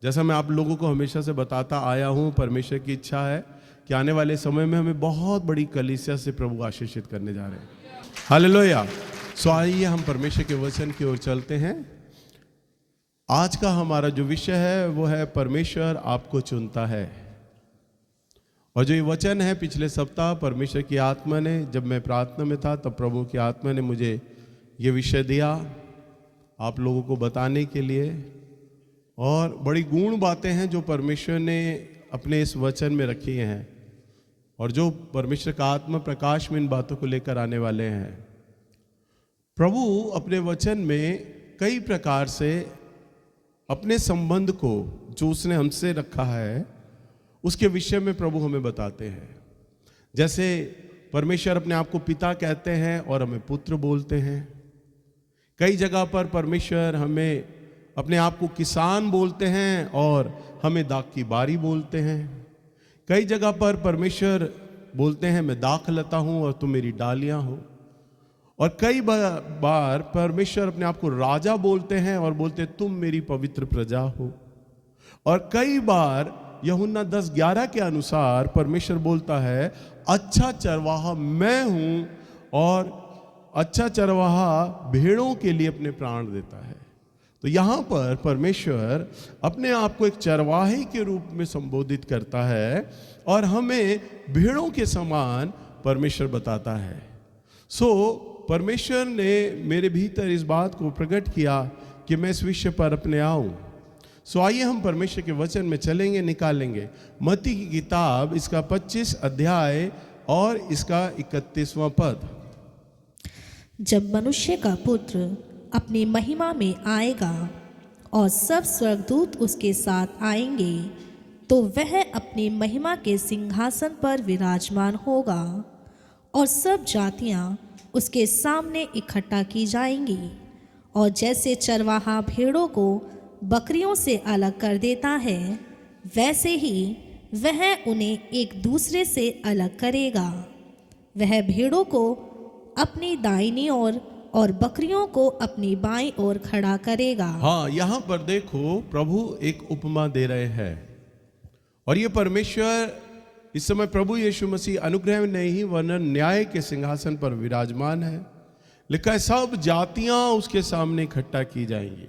जैसा मैं आप लोगों को हमेशा से बताता आया हूँ, परमेश्वर की इच्छा है कि आने वाले समय में हमें बहुत बड़ी कलीसिया से प्रभु आशीषित करने जा रहे हैं। हालेलुया। सो आइए हम परमेश्वर के वचन की ओर चलते हैं। आज का हमारा जो विषय है वो है परमेश्वर आपको चुनता है। और जो ये वचन है, पिछले सप्ताह परमेश्वर की आत्मा ने, जब मैं प्रार्थना में था तब प्रभु की आत्मा ने मुझे ये विषय दिया आप लोगों को बताने के लिए। और बड़ी गूढ़ बातें हैं जो परमेश्वर ने अपने इस वचन में रखी हैं और जो परमेश्वर का आत्मा प्रकाश में इन बातों को लेकर आने वाले हैं। प्रभु अपने वचन में कई प्रकार से अपने संबंध को जो उसने हमसे रखा है उसके विषय में प्रभु हमें बताते हैं। जैसे परमेश्वर अपने आप को पिता कहते हैं और हमें पुत्र बोलते हैं। कई जगह पर परमेश्वर हमें अपने आप को किसान बोलते हैं और हमें दाख की बारी बोलते हैं। कई जगह पर परमेश्वर बोलते हैं मैं दाख लता हूँ और तुम मेरी डालियाँ हो। और कई बार परमेश्वर अपने आप को राजा बोलते हैं और बोलते हैं तुम मेरी पवित्र प्रजा हो। और कई बार यूहन्ना 10:11 के अनुसार परमेश्वर बोलता है अच्छा चरवाहा मैं हूं और अच्छा चरवाहा भेड़ों के लिए अपने प्राण देता है। तो यहां पर परमेश्वर अपने आप को एक चरवाहे के रूप में संबोधित करता है और हमें भेड़ों के समान परमेश्वर बताता है। परमेश्वर ने मेरे भीतर इस बात को प्रकट किया कि मैं इस विषय पर अपने आऊं। आइए हम परमेश्वर के वचन में चलेंगे, निकालेंगे मत्ती की किताब इसका 25 अध्याय और इसका 31वां पद। जब मनुष्य का पुत्र अपनी महिमा में आएगा और सब स्वर्गदूत उसके साथ आएंगे तो वह अपनी महिमा के सिंहासन पर विराजमान होगा और सब जातियां उसके सामने इकट्ठा की जाएंगी। और जैसे चरवाहा भेड़ों को बकरियों से अलग कर देता है वैसे ही वह उन्हें एक दूसरे से अलग करेगा। वह भेड़ों को अपनी दाहिनी ओर और बकरियों को अपनी बाईं ओर खड़ा करेगा। हाँ, यहाँ पर देखो प्रभु एक उपमा दे रहे हैं और ये परमेश्वर इस समय प्रभु यीशु मसीह अनुग्रह में नहीं वरन न्याय के सिंहासन पर विराजमान है। लिखा है सब जातियां उसके सामने इकट्ठा की जाएंगी।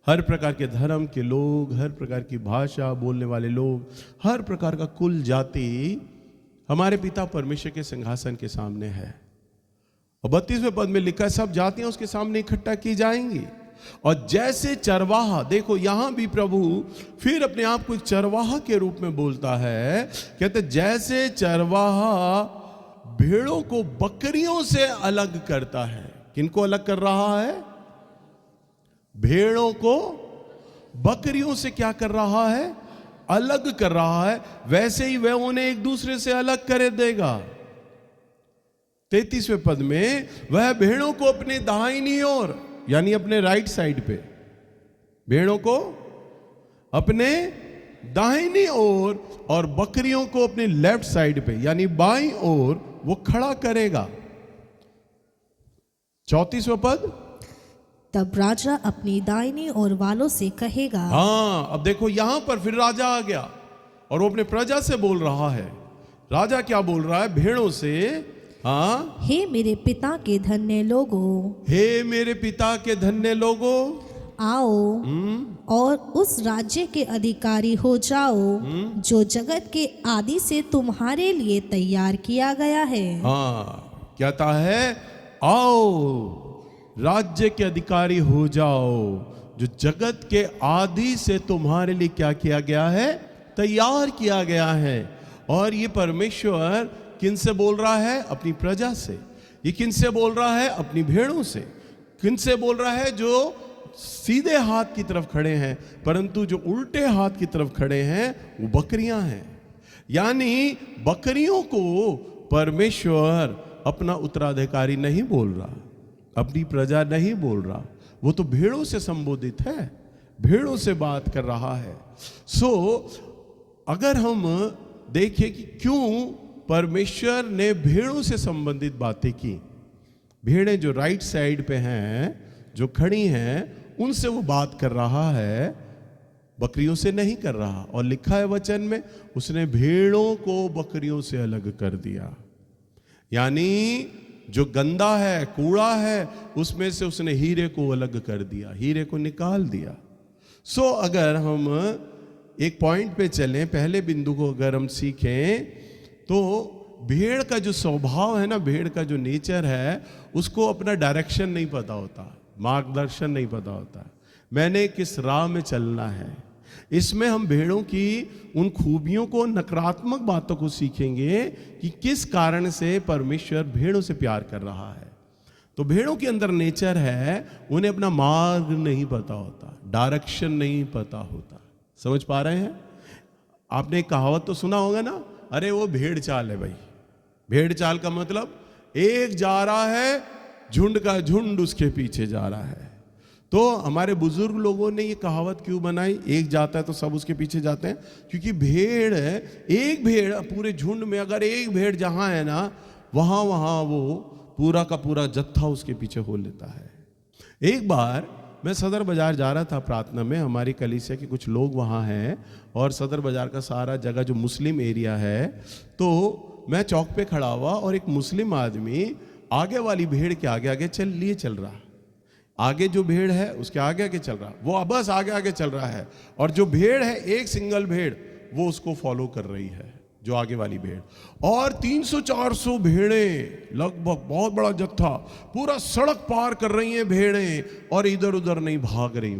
हर प्रकार के धर्म के लोग, हर प्रकार की भाषा बोलने वाले लोग, हर प्रकार का कुल जाति हमारे पिता परमेश्वर के सिंहासन के सामने है। और 32वें पद में लिखा है सब जातियां उसके सामने इकट्ठा की जाएंगी। और जैसे चरवाहा, देखो यहां भी प्रभु फिर अपने आप को एक चरवाहा के रूप में बोलता है। कहते जैसे चरवाहा भेड़ों को बकरियों से अलग करता है। किनको अलग कर रहा है? भेड़ों को बकरियों से क्या कर रहा है? अलग कर रहा है। वैसे ही वह उन्हें एक दूसरे से अलग कर देगा। 33वें पद में वह भेड़ों को अपने दाहिनी ओर यानी अपने राइट साइड पे, भेड़ों को अपने दाहिनी ओर और बकरियों को अपने लेफ्ट साइड पे यानी बाईं ओर वो खड़ा करेगा। 34वां पद, तब राजा अपनी दाहिनी ओर वालों से कहेगा। हाँ, अब देखो यहां पर फिर राजा आ गया और वो अपने प्रजा से बोल रहा है। राजा क्या बोल रहा है? भेड़ों से, हाँ, हे मेरे पिता के धन्य लोगों, हे मेरे पिता के धन्य लोगों, आओ और उस राज्य के अधिकारी हो जाओ जो जगत के आदि से तुम्हारे लिए तैयार किया गया है। हाँ, कहता है आओ राज्य के अधिकारी हो जाओ जो जगत के आदि से तुम्हारे लिए क्या किया गया है? तैयार किया गया है। और ये परमेश्वर किन से बोल रहा है? अपनी प्रजा से। ये किन से बोल रहा है? अपनी भेड़ों से। किन से बोल रहा है? जो सीधे हाथ की तरफ खड़े हैं, परंतु जो उल्टे हाथ की तरफ खड़े हैं वो बकरियां हैं। यानी बकरियों को परमेश्वर अपना उत्तराधिकारी नहीं बोल रहा, अपनी प्रजा नहीं बोल रहा, वो तो भेड़ों से संबोधित है, भेड़ों से बात कर रहा है। अगर हम देखें कि क्यों परमेश्वर ने भेड़ों से संबंधित बातें की, भेड़ें जो राइट साइड पे हैं, जो खड़ी हैं, उनसे वो बात कर रहा है। बकरियों से नहीं कर रहा। और लिखा है वचन में, उसने भेड़ों को बकरियों से अलग कर दिया। यानी जो गंदा है, कूड़ा है, उसमें से उसने हीरे को अलग कर दिया, हीरे को निकाल दिया। सो अगर हम एक पॉइंट पे चलें, पहले बिंदु को अगर हम सीखें, तो भेड़ का जो स्वभाव है ना, भेड़ का जो नेचर है, उसको अपना डायरेक्शन नहीं पता होता, मार्गदर्शन नहीं पता होता, मैंने किस राह में चलना है। इसमें हम भेड़ों की उन खूबियों को, नकारात्मक बातों को सीखेंगे कि किस कारण से परमेश्वर भेड़ों से प्यार कर रहा है। तो भेड़ों के अंदर नेचर है, उन्हें अपना मार्ग नहीं पता होता, डायरेक्शन नहीं पता होता। समझ पा रहे हैं? आपने एक कहावत तो सुना होगा ना, अरे वो भेड़ चाल है भाई। भेड़ चाल का मतलब एक जा रहा है, झुंड का झुंड उसके पीछे जा रहा है। तो हमारे बुजुर्ग लोगों ने ये कहावत क्यों बनाई, एक जाता है तो सब उसके पीछे जाते हैं? क्योंकि भेड़ है, एक भेड़ पूरे झुंड में अगर एक भेड़ जहां है ना, वहां वहां वो पूरा का पूरा जत्था उसके पीछे हो लेता है। एक बार मैं सदर बाजार जा रहा था प्रार्थना में, हमारी कलीसिया के कुछ लोग वहाँ हैं, और सदर बाजार का सारा जगह जो मुस्लिम एरिया है, तो मैं चौक पे खड़ा हुआ और एक मुस्लिम आदमी आगे वाली भेड़ के आगे आगे चल रहा। आगे जो भेड़ है उसके आगे आगे चल रहा, वो बस आगे आगे चल रहा है, और जो भेड़ है, एक सिंगल भेड़, वो उसको फॉलो कर रही है, जो आगे वाली भेड़। और 300-400 भेड़ें, लगभग बहुत बड़ा जत्था, पूरा सड़क पार कर रही हैं भेड़ें, और इधर उधर नहीं भाग रही।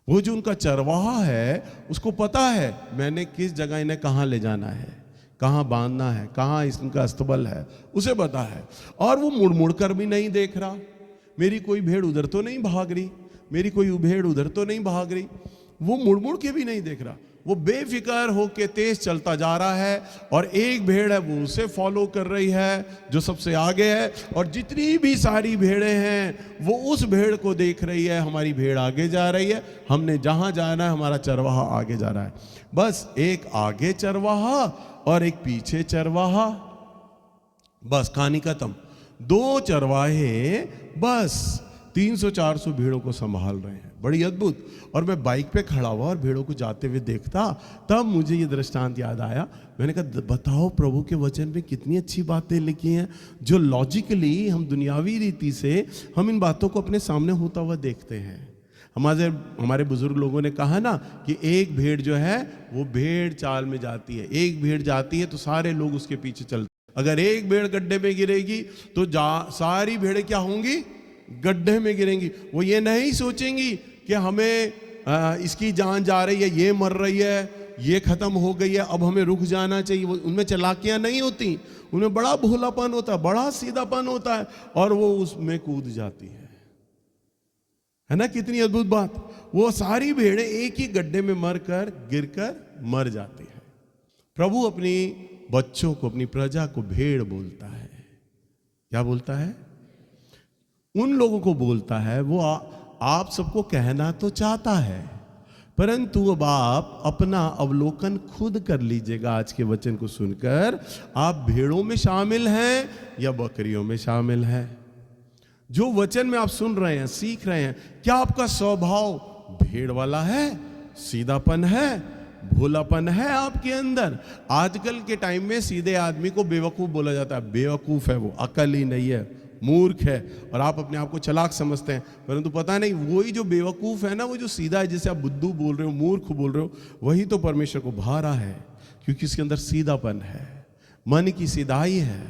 वो जो उनका चरवाहा है, उसको पता है मैंने किस जगह इन्हें कहाँ ले जाना है, कहाँ बांधना है, कहाँ इनका अस्तबल है, उसे पता है। और वो मुड़ मुड़ कर भी नहीं देख रहा, मेरी कोई भेड़ उधर तो नहीं भाग रही, मेरी कोई भेड़ उधर तो नहीं भाग रही, वो मुड़ मुड़ के भी नहीं देख रहा। वो बेफिक्र होके तेज चलता जा रहा है, और एक भेड़ है वो उसे फॉलो कर रही है जो सबसे आगे है, और जितनी भी सारी भेड़ें हैं वो उस भेड़ को देख रही है। हमारी भेड़ आगे जा रही है, हमने जहां जाना है, हमारा चरवाहा आगे जा रहा है। बस एक आगे चरवाहा और एक पीछे चरवाहा, बस कहानी खत्म। दो चरवाहे बस 300-400 भेड़ों को संभाल रहे हैं, बड़ी अद्भुत। और मैं बाइक पे खड़ा हुआ और भेड़ों को जाते हुए देखता, तब मुझे ये दृष्टांत याद आया। मैंने कहा बताओ, प्रभु के वचन में कितनी अच्छी बातें लिखी हैं, जो लॉजिकली हम दुनियावी रीति से हम इन बातों को अपने सामने होता हुआ देखते हैं। हमारे बुजुर्ग लोगों ने कहा ना कि एक भेड़ जो है वो भेड़ चाल में जाती है, एक भेड़ जाती है तो सारे लोग उसके पीछे चलते। अगर एक भेड़ गड्ढे में गिरेगी तो सारी भेड़ें क्या होंगी, गड्ढे में गिरेंगी। वो ये नहीं सोचेंगी कि हमें इसकी जान जा रही है, ये मर रही है, ये खत्म हो गई है, अब हमें रुक जाना चाहिए। उनमें चालाकियां नहीं होती, उनमें बड़ा भोलापन होता है, बड़ा सीधापन होता है, और वो उसमें कूद जाती है ना। कितनी अद्भुत बात। वो सारी भेड़ें एक ही गड्ढे में गिरकर मर जाती है। प्रभु अपनी बच्चों को, अपनी प्रजा को भेड़ बोलता है। क्या बोलता है? उन लोगों को बोलता है, वो आप सबको कहना तो चाहता है, परंतु अब आप अपना अवलोकन खुद कर लीजिएगा। आज के वचन को सुनकर आप भेड़ों में शामिल हैं या बकरियों में शामिल हैं? जो वचन में आप सुन रहे हैं, सीख रहे हैं, क्या आपका स्वभाव भेड़ वाला है, सीधापन है, भोलापन है आपके अंदर? आजकल के टाइम में सीधे आदमी को बेवकूफ बोला जाता है। बेवकूफ है वो, अकल ही नहीं है, मूर्ख है, और आप अपने आप को चालाक समझते हैं, परंतु पता नहीं वही जो बेवकूफ है ना, वो जो सीधा है, जिसे आप बुद्धू बोल रहे हो, मूर्ख बोल रहे हो, वही तो परमेश्वर को भा रहा है, क्योंकि इसके अंदर सीधापन है, मन की सीधाई है,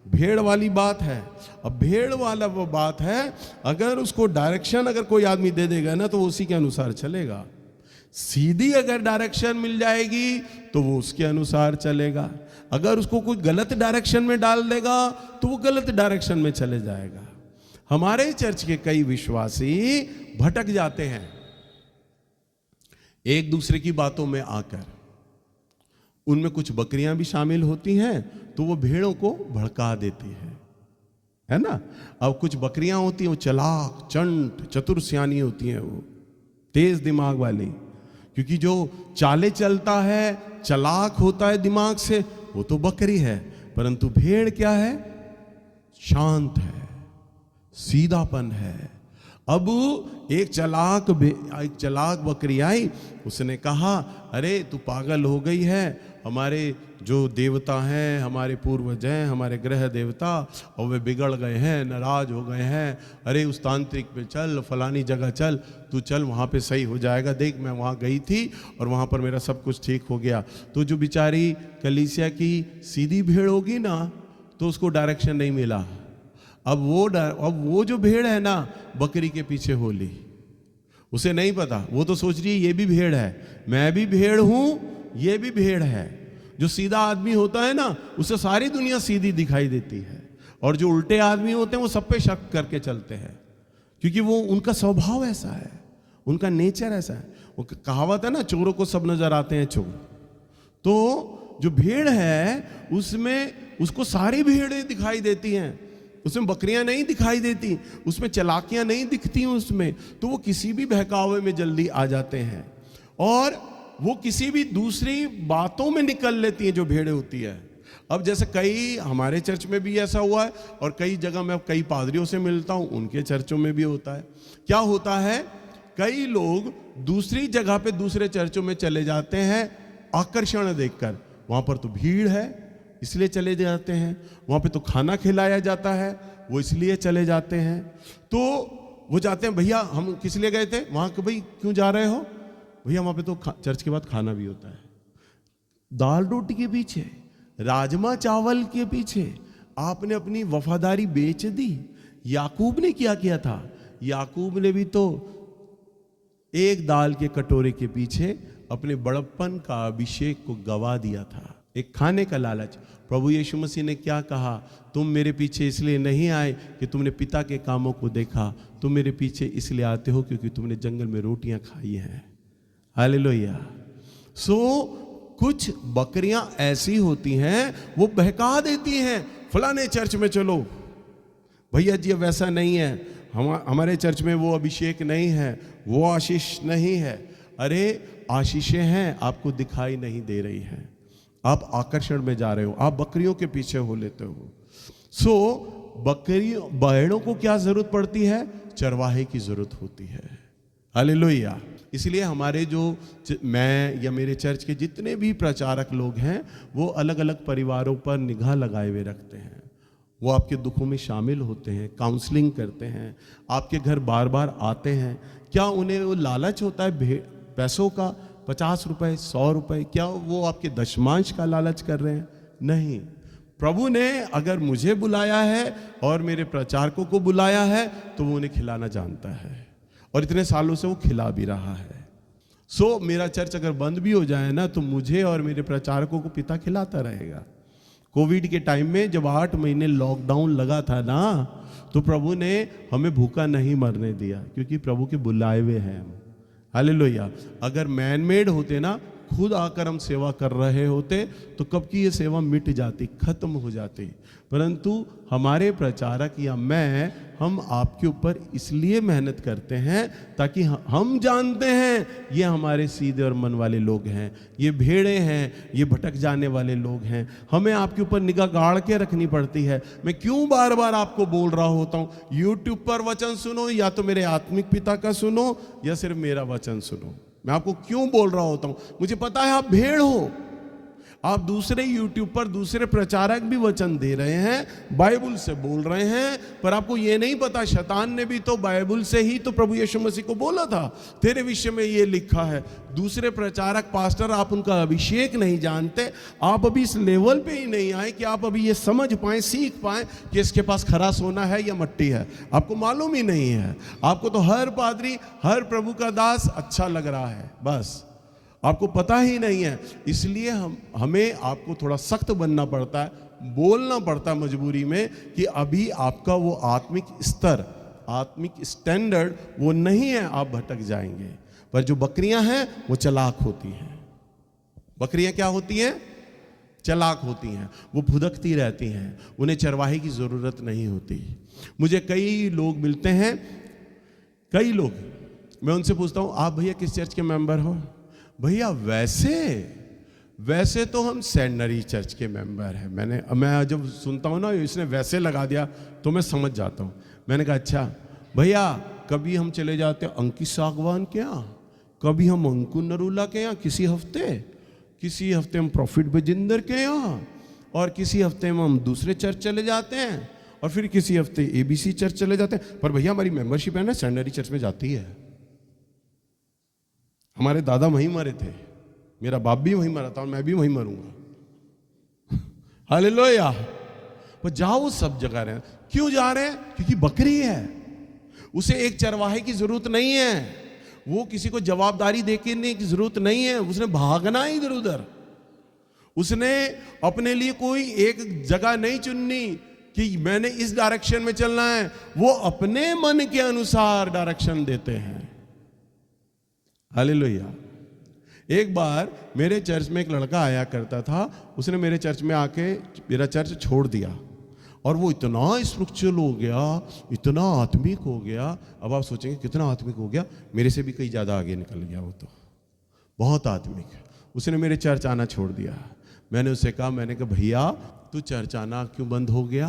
भेड़ वाली बात है। अब भेड़ वाला वो बात है, अगर उसको डायरेक्शन अगर कोई आदमी दे देगा ना, तो वो उसी के अनुसार चलेगा। सीधी अगर डायरेक्शन मिल जाएगी तो वो उसके अनुसार चलेगा। अगर उसको कोई गलत डायरेक्शन में डाल देगा तो वो गलत डायरेक्शन में चले जाएगा। हमारे चर्च के कई विश्वासी भटक जाते हैं एक दूसरे की बातों में आकर। उनमें कुछ बकरियां भी शामिल होती हैं, तो वो भेड़ों को भड़का देती है ना। अब कुछ बकरियां होती हैं, वो चालाक, चंट, चतुर सियानी होती हैं, वो तेज दिमाग वाली, क्योंकि जो चाले चलता है, चालाक होता है दिमाग से, वो तो बकरी है। परंतु भेड़ क्या है? शांत है, सीधापन है, अब एक चालाक बकरी आई, उसने कहा अरे तू पागल हो गई है, हमारे जो देवता हैं, हमारे पूर्वज हैं, हमारे ग्रह देवता, और वे बिगड़ गए हैं, नाराज हो गए हैं, अरे उस तांत्रिक पे चल, फलानी जगह चल, तू चल वहाँ पे सही हो जाएगा, देख मैं वहाँ गई थी और वहाँ पर मेरा सब कुछ ठीक हो गया। तो जो बेचारी कलीसिया की सीधी भेड़ होगी ना, तो उसको डायरेक्शन नहीं मिला। अब वो जो भेड़ है ना, बकरी के पीछे हो ली, उसे नहीं पता, वो तो सोच रही है ये भी भेड़ है, मैं भी भेड़ हूं, ये भी भेड़ है। जो सीधा आदमी होता है ना, उसे सारी दुनिया सीधी दिखाई देती है, और जो उल्टे आदमी होते हैं वो सब पे शक करके चलते हैं, क्योंकि वो उनका स्वभाव ऐसा है, उनका नेचर ऐसा है। वो कहावत है ना, चोरों को सब नजर आते हैं चोर। तो जो भेड़ है उसमें उसको सारी भेड़ें दिखाई देती हैं, उसमें बकरियां नहीं दिखाई देती, उसमें चालाकियां नहीं दिखती उसमें। तो वो किसी भी बहकावे में जल्दी आ जाते हैं, और वो किसी भी दूसरी बातों में निकल लेती हैं जो भेड़ें होती है। अब जैसे कई हमारे चर्च में भी ऐसा हुआ है, और कई जगह मैं कई पादरियों से मिलता हूं, उनके चर्चों में भी होता है। क्या होता है, कई लोग दूसरी जगह पे दूसरे चर्चों में चले जाते हैं आकर्षण देखकर, वहां पर तो भीड़ है इसलिए चले जाते हैं, वहां पे तो खाना खिलाया जाता है वो इसलिए चले जाते हैं। तो वो जाते हैं, भैया हम किस लिए गए थे वहां, के भाई क्यों जा रहे हो, भैया वहां पे तो चर्च के बाद खाना भी होता है। दाल रोटी के पीछे, राजमा चावल के पीछे आपने अपनी वफादारी बेच दी। याकूब ने क्या किया था, याकूब ने भी तो एक दाल के कटोरे के पीछे अपने बड़प्पन का अभिषेक को गवा दिया था, एक खाने का लालच। प्रभु यीशु मसीह ने क्या कहा, तुम मेरे पीछे इसलिए नहीं आए कि तुमने पिता के कामों को देखा, तुम मेरे पीछे इसलिए आते हो क्योंकि तुमने जंगल में रोटियां खाई हैं। हालेलुया। कुछ बकरियां ऐसी होती हैं, वो बहका देती हैं, फलाने चर्च में चलो, भैया जी वैसा नहीं है, हमारे चर्च में वो अभिषेक नहीं है, वो आशीष नहीं है। अरे आशीषें हैं, आपको दिखाई नहीं दे रही हैं, आप आकर्षण में जा रहे हो, आप बकरियों के पीछे हो लेते हो। भेड़ों को क्या जरूरत पड़ती है, चरवाहे की जरूरत होती है। हालेलुया। इसलिए हमारे जो मैं या मेरे चर्च के जितने भी प्रचारक लोग हैं, वो अलग अलग परिवारों पर निगाह लगाए हुए रखते हैं। वो आपके दुखों में शामिल होते हैं, काउंसलिंग करते हैं, आपके घर बार बार आते हैं। क्या उन्हें वो लालच होता है पैसों का, 50 रुपए 100 रुपए, क्या वो आपके दशमांश का लालच कर रहे हैं? नहीं। प्रभु ने अगर मुझे बुलाया है और मेरे प्रचारकों को बुलाया है, तो वो उन्हें खिलाना जानता है, और इतने सालों से वो खिला भी रहा है। मेरा चर्च अगर बंद भी हो जाए ना, तो मुझे और मेरे प्रचारकों को पिता खिलाता रहेगा। कोविड के टाइम में जब 8 महीने लॉकडाउन लगा था ना, तो प्रभु ने हमें भूखा नहीं मरने दिया, क्योंकि प्रभु के बुलाए हुए हैं हम। हालेलुया। अगर मैन मेड होते ना, खुद आकर हम सेवा कर रहे होते, तो कब की ये सेवा मिट जाती, खत्म हो जाती। परंतु हमारे प्रचारक या हम आपके ऊपर इसलिए मेहनत करते हैं ताकि हम जानते हैं ये हमारे सीधे और मन वाले लोग हैं, ये भेड़े हैं, ये भटक जाने वाले लोग हैं। हमें आपके ऊपर निगाह गाड़ के रखनी पड़ती है। मैं क्यों बार बार आपको बोल रहा होता हूँ, यूट्यूब पर वचन सुनो, या तो मेरे आत्मिक पिता का सुनो, या सिर्फ मेरा वचन सुनो। मैं आपको क्यों बोल रहा होता हूं, मुझे पता है आप भेड़ हो, आप दूसरे यूट्यूब पर दूसरे प्रचारक भी वचन दे रहे हैं, बाइबल से बोल रहे हैं, पर आपको ये नहीं पता शैतान ने भी तो बाइबल से ही तो प्रभु यीशु मसीह को बोला था, तेरे विषय में ये लिखा है। दूसरे प्रचारक पास्टर, आप उनका अभिषेक नहीं जानते, आप अभी इस लेवल पे ही नहीं आए कि आप अभी ये समझ पाए, सीख पाए कि इसके पास खरा सोना है या मट्टी है। आपको मालूम ही नहीं है। आपको तो हर पादरी, हर प्रभु का दास अच्छा लग रहा है, बस आपको पता ही नहीं है। इसलिए हमें आपको थोड़ा सख्त बनना पड़ता है, बोलना पड़ता है मजबूरी में कि अभी आपका वो आत्मिक स्तर, आत्मिक स्टैंडर्ड वो नहीं है, आप भटक जाएंगे। पर जो बकरियां हैं वो चालाक होती हैं। बकरियां क्या होती हैं? चालाक होती हैं। वो फुदकती रहती हैं, उन्हें चरवाहे की जरूरत नहीं होती। मुझे कई लोग मिलते हैं, कई लोग, मैं उनसे पूछता हूं आप भैया किस चर्च के मेंबर हो? भैया वैसे तो हम सेंडनरी चर्च के मेंबर हैं। मैं जब सुनता हूँ ना इसने वैसे लगा दिया तो मैं समझ जाता हूँ। मैंने कहा अच्छा भैया कभी हम चले जाते हैं अंकित सागवान के यहाँ, कभी हम अंकुर नरूला के यहाँ, किसी हफ्ते हम प्रॉफिट बजिंदर के यहाँ, और किसी हफ्ते में हम दूसरे चर्च चले जाते हैं, और फिर किसी हफ्ते एबीसी चर्च चले जाते हैं। पर भैया हमारी मेंबरशिप है ना सेंडरी चर्च में जाती है। हमारे दादा वहीं मरे थे, मेरा बाप भी वहीं मरा था, और मैं भी वहीं मरूंगा। हालेलुया। पर जाओ सब जगह रहे। क्यों जा रहे हैं? क्योंकि बकरी है, उसे एक चरवाहे की जरूरत नहीं है, वो किसी को जवाबदारी देने की जरूरत नहीं है, उसने भागना ही इधर उधर। उसने अपने लिए कोई एक जगह नहीं चुननी कि मैंने इस डायरेक्शन में चलना है, वो अपने मन के अनुसार डायरेक्शन देते हैं। हालेलुया। एक बार मेरे चर्च में एक लड़का आया करता था, उसने मेरे चर्च में आके मेरा चर्च छोड़ दिया, और वो इतना स्पिरिचुअल हो गया, इतना आत्मिक हो गया। अब आप सोचेंगे कितना आत्मिक हो गया, मेरे से भी कहीं ज़्यादा आगे निकल गया, वो तो बहुत आत्मिक। उसने मेरे चर्च आना छोड़ दिया। मैंने उससे कहा, मैंने कहा भैया तू चर्च आना क्यों बंद हो गया?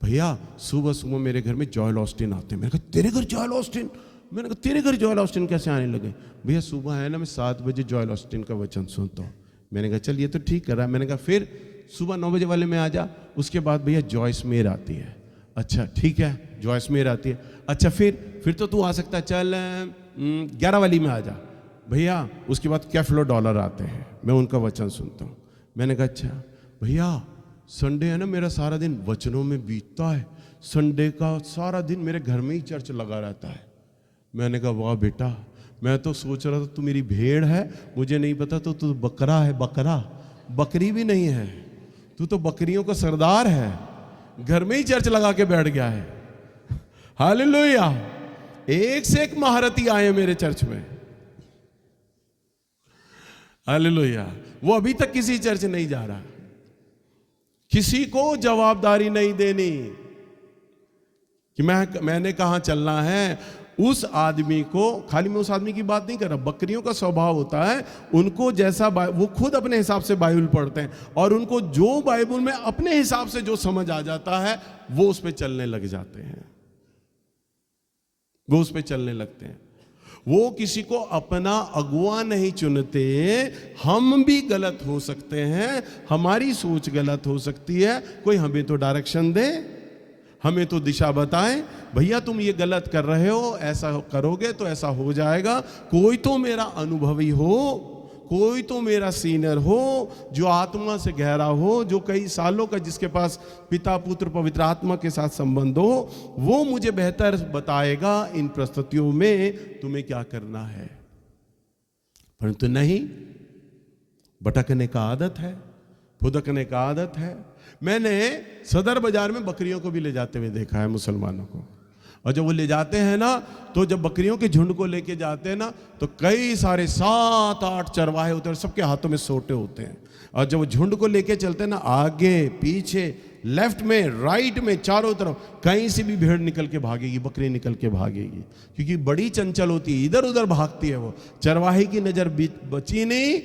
भैया सुबह सुबह मेरे घर में जॉयल ऑस्टिन आते हैं। मैंने कहा तेरे घर जॉयल ऑस्टिन? मैंने कहा तेरे घर जॉयल ऑस्टिन कैसे आने लगे? भैया सुबह है ना, मैं 7 बजे जॉयल ऑस्टिन का वचन सुनता हूँ। मैंने कहा चल ये तो ठीक कर रहा है। मैंने कहा फिर सुबह 9 बजे वाले में आ जा। उसके बाद भैया जॉयस मेयर आती है। अच्छा ठीक है, जॉयस मेयर आती है। अच्छा फिर तो तू आ सकता है, चल 11 वाली में आ जा। भैया उसके बाद कैफलो डॉलर आते हैं, मैं उनका वचन सुनता हूँ। मैंने कहा अच्छा भैया संडे है ना, मेरा सारा दिन वचनों में बीतता है, संडे का सारा दिन मेरे घर में ही चर्च लगा रहता है। मैंने कहा वाह बेटा, मैं तो सोच रहा था तू मेरी भेड़ है, मुझे नहीं पता तो तू बकरा है। बकरा बकरी भी नहीं है, तू तो बकरियों का सरदार है, घर में ही चर्च लगा के बैठ गया है। हालेलुया। एक से एक महारथी आए मेरे चर्च में। हालेलुया। वो अभी तक किसी चर्च नहीं जा रहा, किसी को जवाबदारी नहीं देनी कि मैंने कहां चलना है। उस आदमी को, खाली मैं उस आदमी की बात नहीं कर रहा, बकरियों का स्वभाव होता है, उनको जैसा वो खुद अपने हिसाब से बाइबल पढ़ते हैं, और उनको जो बाइबल में अपने हिसाब से जो समझ आ जाता है वो उस पे चलने लग जाते हैं, वो उस पे चलने लगते हैं। वो किसी को अपना अगुआ नहीं चुनते। हम भी गलत हो सकते हैं, हमारी सोच गलत हो सकती है, कोई हमें तो डायरेक्शन दे, हमें तो दिशा बताएं, भैया तुम ये गलत कर रहे हो, ऐसा करोगे तो ऐसा हो जाएगा। कोई तो मेरा अनुभवी हो, कोई तो मेरा सीनियर हो, जो आत्मा से गहरा हो, जो कई सालों का, जिसके पास पिता पुत्र पवित्र आत्मा के साथ संबंध हो, वो मुझे बेहतर बताएगा इन परिस्थितियों में तुम्हें क्या करना है। परंतु नहीं, भटकने का आदत है, फुदकने का आदत है। मैंने सदर बाजार में बकरियों को भी ले जाते हुए देखा है, मुसलमानों को। और जब वो ले जाते हैं ना, तो जब बकरियों के झुंड को लेके जाते हैं ना, तो कई सारे 7-8 चरवाहे होते हैं, सबके हाथों में सोटे होते हैं। और जब वो झुंड को लेके चलते हैं ना, आगे पीछे लेफ्ट में राइट में चारों तरफ कहीं से भी भेड़ निकल के भागेगी, बकरी निकल के भागेगी, क्योंकि बड़ी चंचल होती है, इधर उधर भागती है वो। चरवाहे की नजर बची नहीं,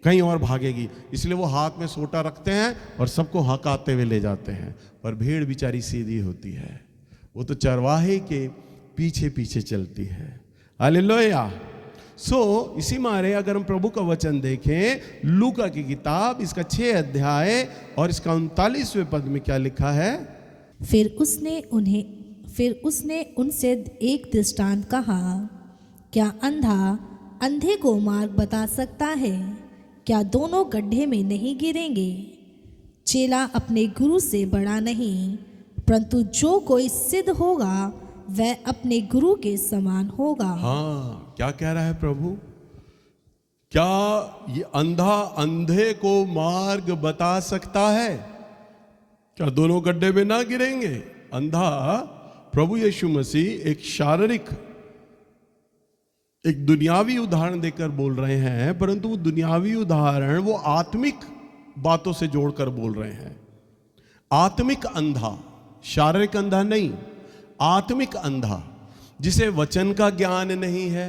कहीं और भागेगी, इसलिए वो हाथ में सोटा रखते हैं और सबको हकाते हुए ले जाते हैं। पर भेड़ बेचारी सीधी होती है, वो तो चरवाहे के पीछे पीछे चलती है। हालेलुया। इसी मारे अगर हम प्रभु का वचन देखें, लूका की किताब, इसका 6 अध्याय और इसका 39वें पद में क्या लिखा है? फिर उसने उनसे एक दृष्टांत कहा, क्या अंधा अंधे को मार्ग बता सकता है? क्या दोनों गड्ढे में नहीं गिरेंगे? चेला अपने गुरु से बड़ा नहीं, परंतु जो कोई सिद्ध होगा वह अपने गुरु के समान होगा। हाँ, क्या कह रहा है प्रभु? क्या ये अंधा अंधे को मार्ग बता सकता है? क्या दोनों गड्ढे में ना गिरेंगे? अंधा, प्रभु यीशु मसीह एक शारीरिक, एक दुनियावी उदाहरण देकर बोल रहे हैं, परंतु वो दुनियावी उदाहरण वो आत्मिक बातों से जोड़कर बोल रहे हैं। आत्मिक अंधा, शारीरिक अंधा नहीं, आत्मिक अंधा, जिसे वचन का ज्ञान नहीं है,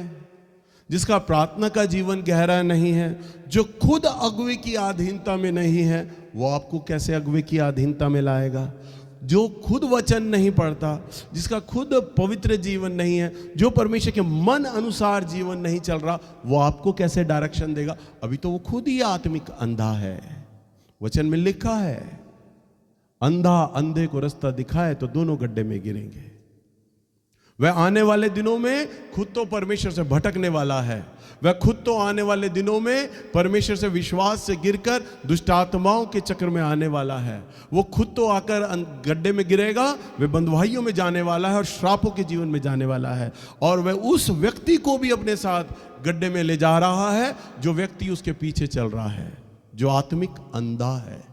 जिसका प्रार्थना का जीवन गहरा नहीं है, जो खुद अगुवे की अधीनता में नहीं है, वो आपको कैसे अगुवे की अधीनता में लाएगा? जो खुद वचन नहीं पढ़ता, जिसका खुद पवित्र जीवन नहीं है, जो परमेश्वर के मन अनुसार जीवन नहीं चल रहा, वो आपको कैसे डायरेक्शन देगा? अभी तो वो खुद ही आत्मिक अंधा है। वचन में लिखा है, अंधा अंधे को रास्ता दिखाए तो दोनों गड्ढे में गिरेंगे। वह आने वाले दिनों में खुद तो परमेश्वर से भटकने वाला है, वह खुद तो आने वाले दिनों में परमेश्वर से विश्वास से गिरकर दुष्ट आत्माओं के चक्कर में आने वाला है। वो खुद तो आकर गड्ढे में गिरेगा, वह बंधुआइयों में जाने वाला है और श्रापों के जीवन में जाने वाला है, और वह उस व्यक्ति को भी अपने साथ गड्ढे में ले जा रहा है जो व्यक्ति उसके पीछे चल रहा है, जो आत्मिक अंधा है।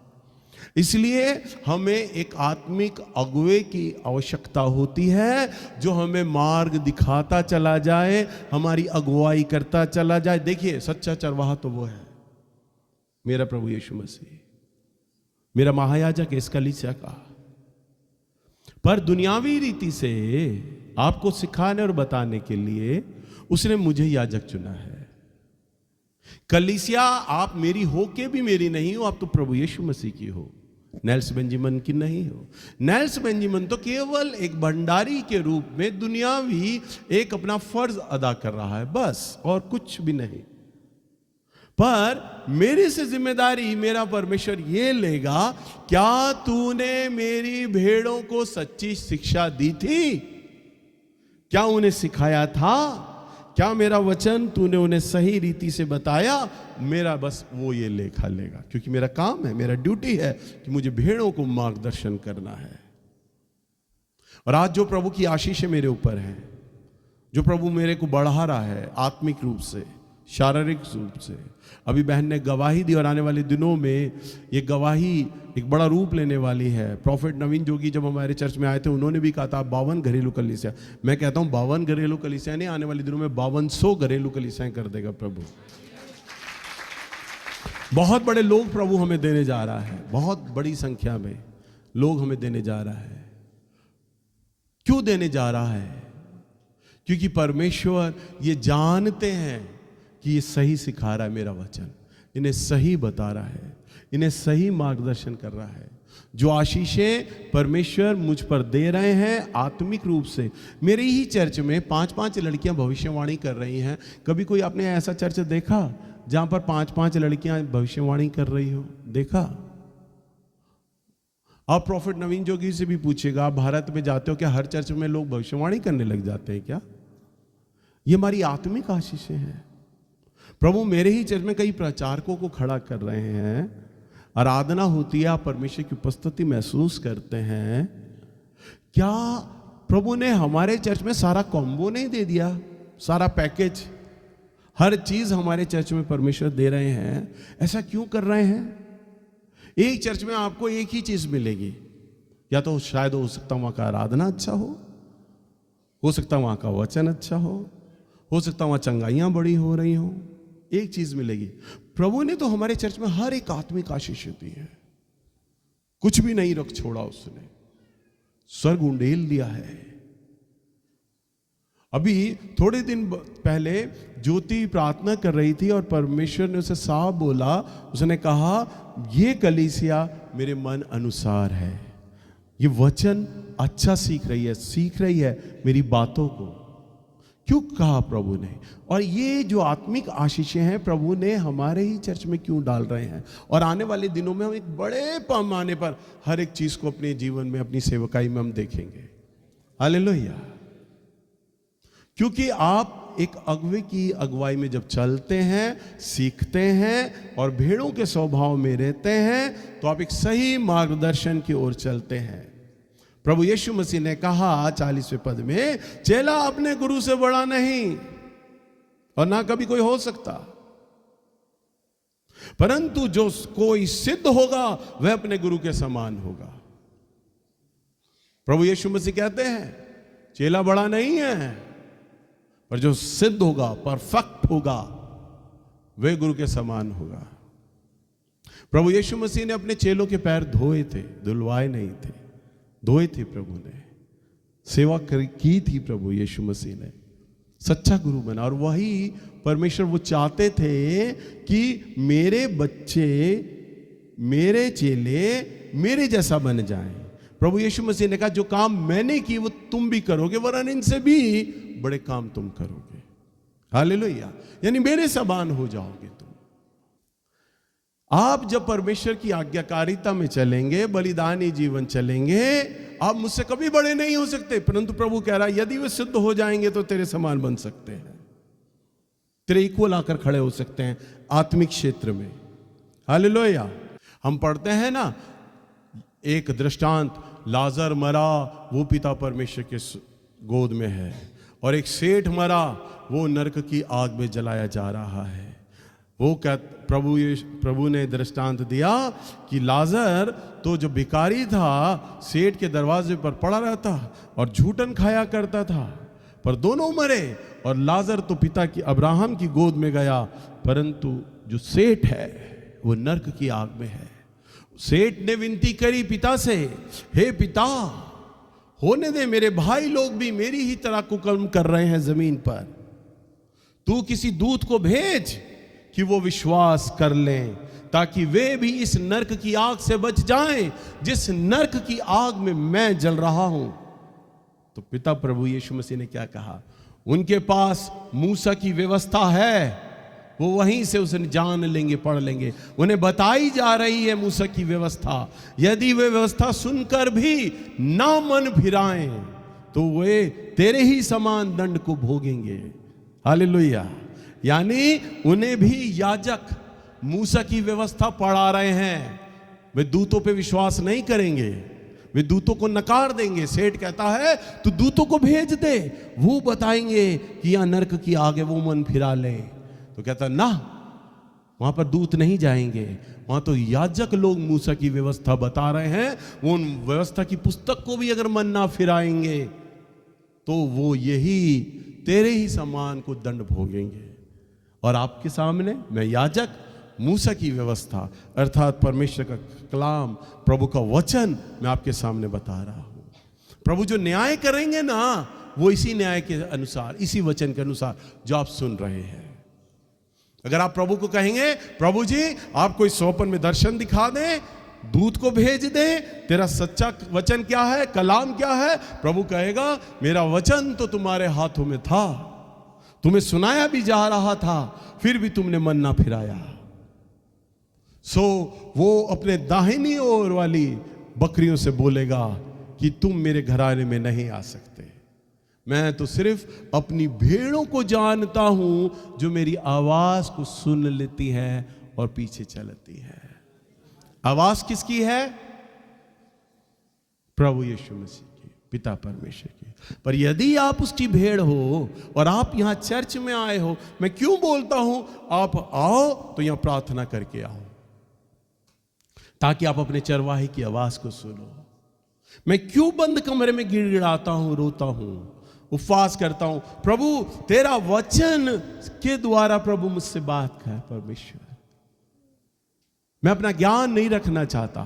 इसलिए हमें एक आत्मिक अगुवे की आवश्यकता होती है, जो हमें मार्ग दिखाता चला जाए, हमारी अगुवाई करता चला जाए। देखिए, सच्चा चरवाहा तो वो है, मेरा प्रभु यीशु मसीह, मेरा महायाजक इस कलीसिया का। पर दुनियावी रीति से आपको सिखाने और बताने के लिए उसने मुझे याजक चुना है। कलीसिया आप मेरी हो के भी मेरी नहीं हो, आप तो प्रभु यीशु मसीह की हो, नेल्स बेंजामिन की नहीं हो। नेल्स बेंजामिन तो केवल एक भंडारी के रूप में दुनियावी एक अपना फर्ज अदा कर रहा है, बस, और कुछ भी नहीं। पर मेरी से जिम्मेदारी मेरा परमेश्वर ये लेगा, क्या तूने मेरी भेड़ों को सच्ची शिक्षा दी थी? क्या उन्हें सिखाया था? क्या मेरा वचन तूने उन्हें सही रीति से बताया? मेरा बस वो ये लेखा लेगा, क्योंकि मेरा काम है, मेरा ड्यूटी है कि मुझे भेड़ों को मार्गदर्शन करना है। और आज जो प्रभु की आशीषें मेरे ऊपर हैं, जो प्रभु मेरे को बढ़ा रहा है आत्मिक रूप से, शारीरिक रूप से, अभी बहन ने गवाही दी और आने वाले दिनों में ये गवाही एक बड़ा रूप लेने वाली है। प्रॉफिट नवीन जोगी जब हमारे चर्च में आए थे, उन्होंने भी कहा था 52 घरेलू कलीसिया। मैं कहता हूं 52 घरेलू कलीसिया नहीं, आने वाले दिनों में 5200 घरेलू कलीसियाएं कर देगा प्रभु। बहुत बड़े लोग प्रभु हमें देने जा रहा है, बहुत बड़ी संख्या में लोग हमें देने जा रहा है। क्यों देने जा रहा है? क्योंकि परमेश्वर ये जानते हैं कि ये सही सिखा रहा है, मेरा वचन इन्हें सही बता रहा है, इन्हें सही मार्गदर्शन कर रहा है। जो आशीषें परमेश्वर मुझ पर दे रहे हैं आत्मिक रूप से, मेरी ही चर्च में 5-5 लड़कियां भविष्यवाणी कर रही हैं। कभी कोई आपने ऐसा चर्च देखा जहां पर 5-5 लड़कियां भविष्यवाणी कर रही हो? देखा? आप प्रॉफिट नवीन जोगी से भी पूछेगा, आप भारत में जाते हो क्या हर चर्च में लोग भविष्यवाणी करने लग जाते हैं क्या? ये हमारी आत्मिक आशीषें हैं। प्रभु मेरे ही चर्च में कई प्रचारकों को खड़ा कर रहे हैं, आराधना होती है, आप परमेश्वर की उपस्थिति महसूस करते हैं। क्या प्रभु ने हमारे चर्च में सारा कॉम्बो नहीं दे दिया, सारा पैकेज, हर चीज हमारे चर्च में परमेश्वर दे रहे हैं? ऐसा क्यों कर रहे हैं? एक चर्च में आपको एक ही चीज मिलेगी, या तो शायद हो सकता वहां का आराधना अच्छा हो सकता वहां का वचन अच्छा हो सकता वहां चंगाइयां बड़ी हो रही हो, एक चीज मिलेगी। प्रभु ने तो हमारे चर्च में हर एक आत्मिक आशीष दी है, कुछ भी नहीं रख छोड़ा उसने, स्वर्ग उंडेल दिया है। अभी थोड़े दिन पहले ज्योति प्रार्थना कर रही थी और परमेश्वर ने उसे साफ बोला, उसने कहा ये कलीसिया मेरे मन अनुसार है, ये वचन अच्छा सीख रही है मेरी बातों को। क्यों कहा प्रभु ने? और ये जो आत्मिक आशीषें हैं प्रभु ने हमारे ही चर्च में क्यों डाल रहे हैं? और आने वाले दिनों में हम एक बड़े पैमाने पर हर एक चीज को अपने जीवन में, अपनी सेवकाई में हम देखेंगे। हालेलुया। क्योंकि आप एक अगुवे की अगुवाई में जब चलते हैं, सीखते हैं और भेड़ों के स्वभाव में रहते हैं, तो आप एक सही मार्गदर्शन की ओर चलते हैं। प्रभु यीशु मसीह ने कहा 40वें पद में, चेला अपने गुरु से बड़ा नहीं और ना कभी कोई हो सकता, परंतु जो कोई सिद्ध होगा वह अपने गुरु के समान होगा। प्रभु यीशु मसीह कहते हैं चेला बड़ा नहीं है, पर जो सिद्ध होगा, परफेक्ट होगा, वह गुरु के समान होगा। प्रभु यीशु मसीह ने अपने चेलों के पैर धोए थे, धुलवाए नहीं थे, धोए थे। प्रभु ने सेवा की थी, प्रभु यीशु मसीह ने सच्चा गुरु बना। और वही परमेश्वर वो चाहते थे कि मेरे बच्चे, मेरे चेले मेरे जैसा बन जाएं, प्रभु यीशु मसीह ने कहा जो काम मैंने की वो तुम भी करोगे, वरन इनसे भी बड़े काम तुम करोगे। हालेलुया। यानी मेरे समान हो जाओगे तुम। आप जब परमेश्वर की आज्ञाकारिता में चलेंगे, बलिदानी जीवन चलेंगे, आप मुझसे कभी बड़े नहीं हो सकते। परंतु प्रभु कह रहा है यदि वे सिद्ध हो जाएंगे तो तेरे समान बन सकते हैं, तेरे इक्वल आकर खड़े हो सकते हैं आत्मिक क्षेत्र में। हालेलुया। हम पढ़ते हैं ना एक दृष्टांत, लाजर मरा, वो पिता परमेश्वर के गोद में है, और एक सेठ मरा, वो नरक की आग में जलाया जा रहा है। वो प्रभु ने दृष्टांत दिया कि लाजर तो जो भिखारी था सेठ के दरवाजे पर पड़ा रहता और झूठन खाया करता था, पर दोनों मरे। और लाजर तो पिता की अब्राहम की गोद में गया, परंतु जो सेठ है वो नरक की आग में है। सेठ ने विनती करी पिता से, हे पिता होने दे, मेरे भाई लोग भी मेरी ही तरह कुकर्म कर रहे हैं जमीन पर, तू किसी दूत को भेज कि वो विश्वास कर लें ताकि वे भी इस नरक की आग से बच जाएं जिस नरक की आग में मैं जल रहा हूं। तो पिता प्रभु यीशु मसीह ने क्या कहा, उनके पास मूसा की व्यवस्था है, वो वहीं से उसे जान लेंगे, पढ़ लेंगे। उन्हें बताई जा रही है मूसा की व्यवस्था। यदि वे व्यवस्था सुनकर भी ना मन फिराएं तो वे तेरे ही समान दंड को भोगेंगे। हालेलुया। यानी उन्हें भी याजक मूसा की व्यवस्था पढ़ा रहे हैं, वे दूतों पे विश्वास नहीं करेंगे, वे दूतों को नकार देंगे। सेठ कहता है तू दूतों को भेज दे, वो बताएंगे कि यहां नरक की आग है, वो मन फिरा ले। तो कहता ना, वहां पर दूत नहीं जाएंगे, वहां तो याजक लोग मूसा की व्यवस्था बता रहे हैं। वो उन व्यवस्था की पुस्तक को भी अगर मन ना फिराएंगे तो वो यही तेरे ही समान को दंड भोगेंगे। और आपके सामने मैं याजक मूसा की व्यवस्था अर्थात परमेश्वर का कलाम, प्रभु का वचन मैं आपके सामने बता रहा हूं। प्रभु जो न्याय करेंगे ना, वो इसी न्याय के अनुसार, इसी वचन के अनुसार जो आप सुन रहे हैं। अगर आप प्रभु को कहेंगे प्रभु जी आप कोई स्वप्न में दर्शन दिखा दें, दूत को भेज दे, तेरा सच्चा वचन क्या है, कलाम क्या है, प्रभु कहेगा मेरा वचन तो तुम्हारे हाथों में था, तुम्हें सुनाया भी जा रहा था, फिर भी तुमने मन ना फिराया। सो वो अपने दाहिनी ओर वाली बकरियों से बोलेगा कि तुम मेरे घराने में नहीं आ सकते, मैं तो सिर्फ अपनी भेड़ों को जानता हूं जो मेरी आवाज को सुन लेती है और पीछे चलती है। आवाज किसकी है? प्रभु यीशु मसीह की, पिता परमेश्वर की। पर यदि आप उसकी भेड़ हो और आप यहां चर्च में आए हो, मैं क्यों बोलता हूं आप आओ तो यहां प्रार्थना करके आओ, ताकि आप अपने चरवाहे की आवाज को सुनो। मैं क्यों बंद कमरे में गिड़गिड़ाता हूं, रोता हूं, उपवास करता हूं? प्रभु तेरा वचन के द्वारा प्रभु मुझसे बात कर। परमेश्वर मैं अपना ज्ञान नहीं रखना चाहता,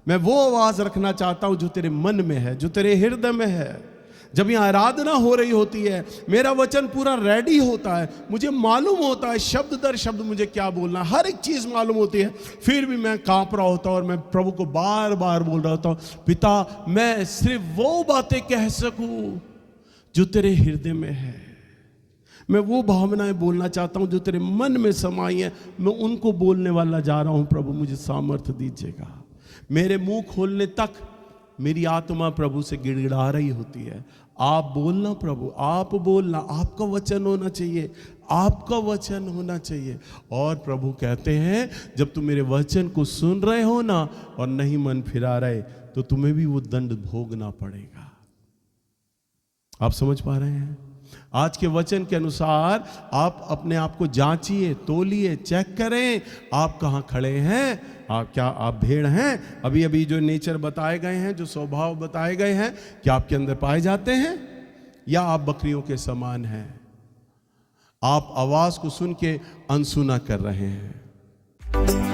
मैं वो आवाज रखना चाहता हूं जो तेरे मन में है, जो तेरे हृदय में है। जब यहां आराधना हो रही होती है, मेरा वचन पूरा रेडी होता है, मुझे मालूम होता है शब्द दर शब्द मुझे क्या बोलना, हर एक चीज मालूम होती है, फिर भी मैं कांप रहा होता हूं और मैं प्रभु को बार बार बोल रहा होता हूं पिता मैं सिर्फ वो बातें कह सकूं जो तेरे हृदय में है, मैं वो भावनाएं बोलना चाहता हूं जो तेरे मन में समाई है, मैं उनको बोलने वाला जा रहा हूं। प्रभु मुझे सामर्थ्य दीजिएगा। मेरे मुंह खोलने तक मेरी आत्मा प्रभु से गिड़गिड़ा रही होती है, आप बोलना प्रभु, आप बोलना, आपका वचन होना चाहिए, आपका वचन होना चाहिए। और प्रभु कहते हैं जब तुम मेरे वचन को सुन रहे हो ना और नहीं मन फिरा रहे, तो तुम्हें भी वो दंड भोगना पड़ेगा। आप समझ पा रहे हैं? आज के वचन के अनुसार आप अपने आप को जांचिए, तोलिए, चेक करें आप कहां खड़े हैं। क्या आप भेड़ हैं? अभी अभी जो नेचर बताए गए हैं, जो स्वभाव बताए गए हैं, क्या आपके अंदर पाए जाते हैं, या आप बकरियों के समान हैं? आप आवाज को सुन के अनसुना कर रहे हैं।